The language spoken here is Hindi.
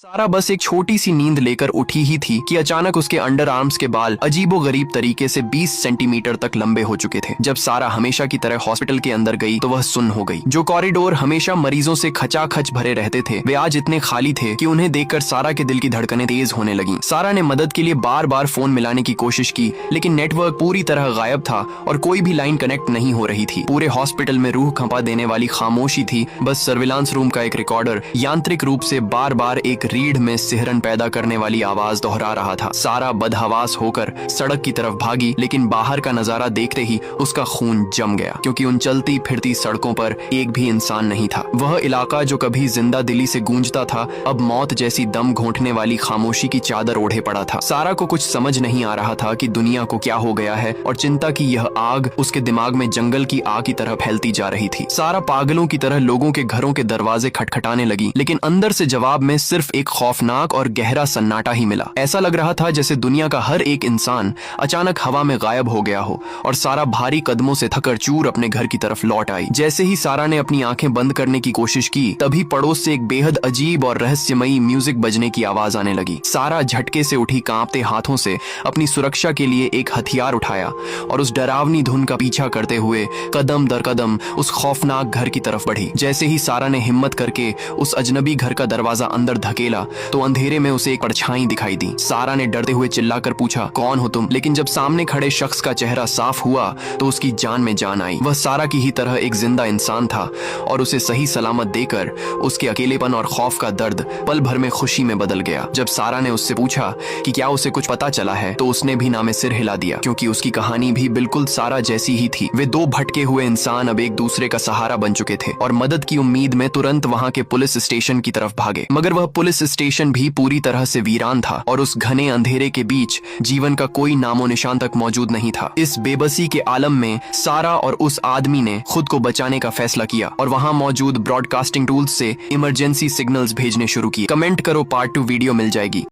सारा बस एक छोटी सी नींद लेकर उठी ही थी कि अचानक उसके अंडर आर्म्स के बाल अजीबोगरीब तरीके से 20 सेंटीमीटर तक लंबे हो चुके थे। जब सारा हमेशा की तरह हॉस्पिटल के अंदर गई तो वह सुन्न हो गई। जो कॉरिडोर हमेशा मरीजों से खचाखच भरे रहते थे वे आज इतने खाली थे कि उन्हें देखकर सारा के दिल की धड़कनें तेज होने लगीं। सारा ने मदद के लिए बार बार फोन मिलाने की कोशिश की, लेकिन नेटवर्क पूरी तरह गायब था और कोई भी लाइन कनेक्ट नहीं हो रही थी। पूरे हॉस्पिटल में रूह कंपा देने वाली खामोशी थी। बस सर्विलांस रूम का एक रिकॉर्डर यांत्रिक रूप से बार बार एक रीढ़ में सिहरन पैदा करने वाली आवाज दोहरा रहा था। सारा बदहवास होकर सड़क की तरफ भागी, लेकिन बाहर का नजारा देखते ही उसका खून जम गया, क्योंकि उन चलती फिरती सड़कों पर एक भी इंसान नहीं था। वह इलाका जो कभी जिंदा दिली से गूंजता था अब मौत जैसी दम घोंटने वाली खामोशी की चादर ओढ़े पड़ा था। सारा को कुछ समझ नहीं आ रहा था कि दुनिया को क्या हो गया है, और चिंता की यह आग उसके दिमाग में जंगल की आग की तरह फैलती जा रही थी। सारा पागलों की तरह लोगों के घरों के दरवाजे खटखटाने लगी, लेकिन अंदर से जवाब में सिर्फ एक खौफनाक और गहरा सन्नाटा ही मिला। ऐसा लग रहा था जैसे दुनिया का हर एक इंसान अचानक हवा में गायब हो गया हो, और सारा भारी कदमों से थकर चूर अपने घर की तरफ लौट आई। जैसे ही सारा ने अपनी आंखें बंद करने की कोशिश की, तभी पड़ोस से एक बेहद अजीब और रहस्यमयी म्यूजिक बजने की आवाज आने लगी। सारा झटके से उठी, कांपते हाथों से अपनी सुरक्षा के लिए एक हथियार उठाया और उस डरावनी धुन का पीछा करते हुए कदम दर कदम उस खौफनाक घर की तरफ बढ़ी। जैसे ही सारा ने हिम्मत करके उस अजनबी घर का दरवाजा अंदर धकेला तो अंधेरे में उसे एक परछाई दिखाई दी। सारा ने डरते हुए चिल्लाकर पूछा, कौन हो तुम? लेकिन जब सामने खड़े शख्स का चेहरा साफ हुआ तो उसकी जान में जान आई। वह सारा की ही तरह एक जिंदा इंसान था, और उसे सही सलामत देकर उसके अकेलेपन और खौफ का दर्द पल भर में खुशी में बदल गया। जब सारा ने उससे पूछा कि क्या उसे कुछ पता चला है, तो उसने भी नामे सिर हिला दिया, क्योंकि उसकी कहानी भी बिल्कुल सारा जैसी ही थी। वे दो भटके हुए इंसान अब एक दूसरे का सहारा बन चुके थे, और मदद की उम्मीद में तुरंत वहां के पुलिस स्टेशन की तरफ भागे। मगर वह पुलिस स्टेशन भी पूरी तरह से वीरान था, और उस घने अंधेरे के बीच जीवन का कोई नामो निशान तक मौजूद नहीं था। इस बेबसी के आलम में सारा और उस आदमी ने खुद को बचाने का फैसला किया, और वहां मौजूद ब्रॉडकास्टिंग टूल्स से इमरजेंसी सिग्नल्स भेजने शुरू किए। कमेंट करो, पार्ट 2 वीडियो मिल जाएगी।